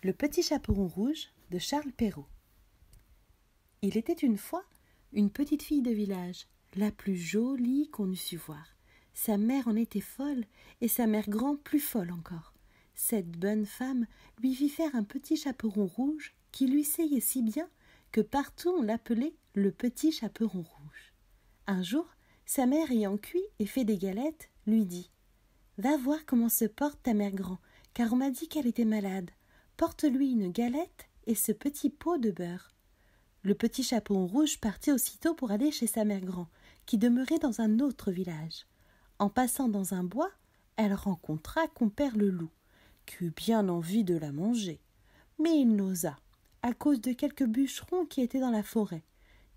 Le petit chaperon rouge de Charles Perrault. Il était une fois une petite fille de village, la plus jolie qu'on eût su voir. Sa mère en était folle et sa mère grand plus folle encore. Cette bonne femme lui fit faire un petit chaperon rouge qui lui seyait si bien que partout on l'appelait le petit chaperon rouge. Un jour, sa mère ayant cuit et fait des galettes, lui dit « Va voir comment se porte ta mère grand, car on m'a dit qu'elle était malade. Porte-lui une galette et ce petit pot de beurre. » Le petit chaperon rouge partit aussitôt pour aller chez sa mère grand, qui demeurait dans un autre village. En passant dans un bois, elle rencontra compère le loup, qui eut bien envie de la manger. Mais il n'osa, à cause de quelques bûcherons qui étaient dans la forêt.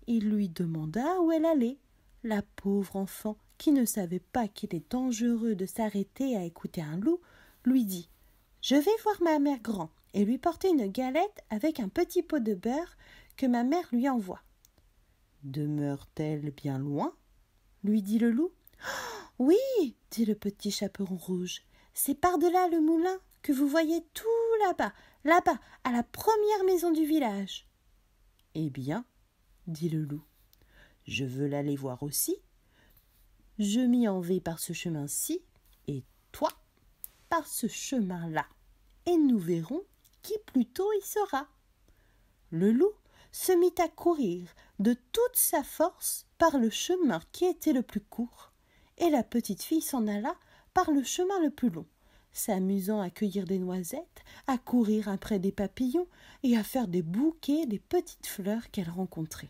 Il lui demanda où elle allait. La pauvre enfant, qui ne savait pas qu'il est dangereux de s'arrêter à écouter un loup, lui dit « Je vais voir ma mère grand et lui porter une galette avec un petit pot de beurre que ma mère lui envoie. »« Demeure-t-elle bien loin ?» lui dit le loup. « Oui, dit le petit chaperon rouge, c'est par-delà le moulin que vous voyez tout là-bas, à la première maison du village. »« Eh bien, dit le loup, je veux l'aller voir aussi. Je m'y en vais par ce chemin-ci, et toi, par ce chemin-là, et nous verrons qui plus tôt y sera. » Le loup se mit à courir de toute sa force par le chemin qui était le plus court, et la petite fille s'en alla par le chemin le plus long, s'amusant à cueillir des noisettes, à courir après des papillons et à faire des bouquets des petites fleurs qu'elle rencontrait.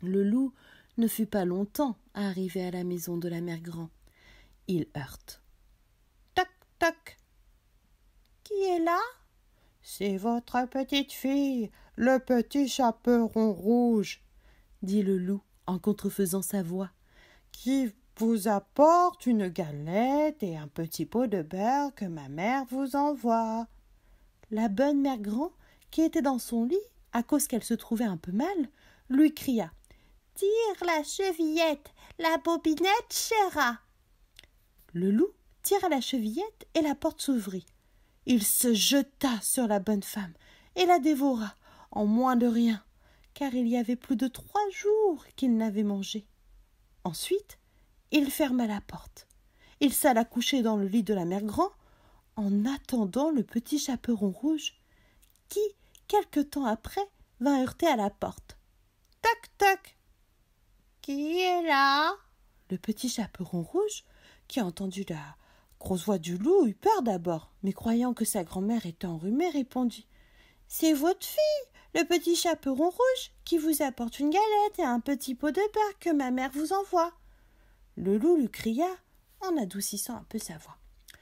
Le loup ne fut pas longtemps à arriver à la maison de la mère grand. Il heurte. « Toc, toc. Qui est là ?»« C'est votre petite fille, le petit chaperon rouge, » dit le loup en contrefaisant sa voix, « qui vous apporte une galette et un petit pot de beurre que ma mère vous envoie. » La bonne mère grand, qui était dans son lit, à cause qu'elle se trouvait un peu mal, lui cria « Tire la chevillette, la bobinette chéra !» Le loup tira la chevillette et la porte s'ouvrit. Il se jeta sur la bonne femme et la dévora en moins de rien, car il y avait plus de 3 jours qu'il n'avait mangé. Ensuite, il ferma la porte. Il s'alla coucher dans le lit de la mère grand en attendant le petit chaperon rouge qui, quelque temps après, vint heurter à la porte. « Toc, toc. Qui est là ?» Le petit chaperon rouge, qui a entendu la grosse voix du loup, eut peur d'abord, mais croyant que sa grand-mère était enrhumée, répondit « C'est votre fille, le petit chaperon rouge, qui vous apporte une galette et un petit pot de beurre que ma mère vous envoie. » Le loup lui cria, en adoucissant un peu sa voix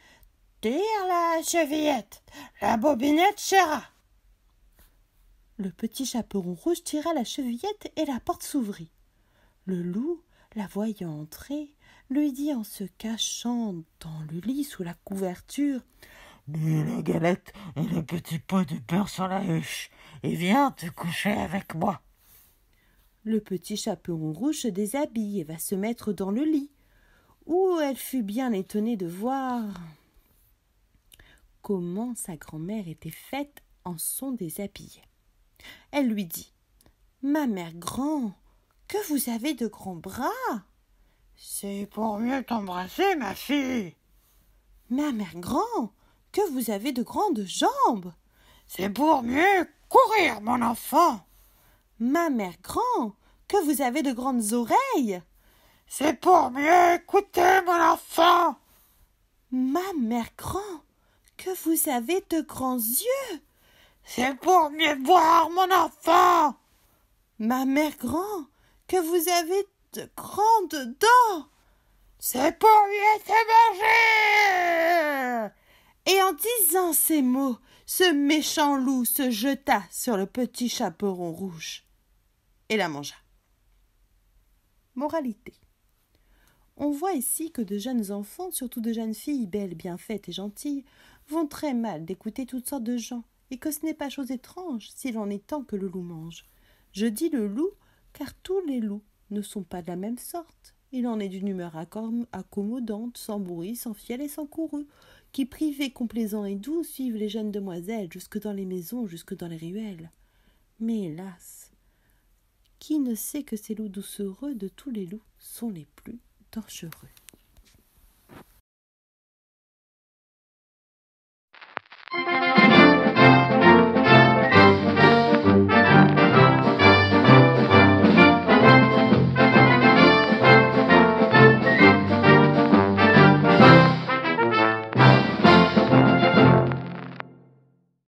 « Tire la chevillette, la bobinette chéra !» Le petit chaperon rouge tira la chevillette et la porte s'ouvrit. Le loup, la voyant entrer, lui dit en se cachant dans le lit sous la couverture « Mets la galette et le petit pot de beurre sur la huche et viens te coucher avec moi. » Le petit chaperon rouge se déshabille et va se mettre dans le lit, où elle fut bien étonnée de voir comment sa grand-mère était faite en son déshabillé. Elle lui dit « Ma mère grand, que vous avez de grands bras !»« C'est pour mieux t'embrasser, ma fille. »« Ma mère grand, que vous avez de grandes jambes !»« C'est pour mieux courir, mon enfant. »« Ma mère grand, que vous avez de grandes oreilles !»« C'est pour mieux écouter, mon enfant. »« Ma mère grand, que vous avez de grands yeux !»« C'est pour mieux voir, mon enfant. »« Ma mère grand, que vous avez de grandes dents !»« C'est pour mieux te manger. » Et en disant ces mots, ce méchant loup se jeta sur le petit chaperon rouge et la mangea. Moralité. On voit ici que de jeunes enfants, surtout de jeunes filles belles, bien faites et gentilles, vont très mal d'écouter toutes sortes de gens, et que ce n'est pas chose étrange s'il en est temps que le loup mange. Je dis le loup, car tous les loups ne sont pas de la même sorte, Il en est d'une humeur accommodante, sans bruit, sans fiel et sans courroux, qui, privés, complaisants et doux, suivent les jeunes demoiselles jusque dans les maisons, jusque dans les ruelles. Mais hélas, qui ne sait que ces loups doucereux de tous les loups sont les plus dangereux.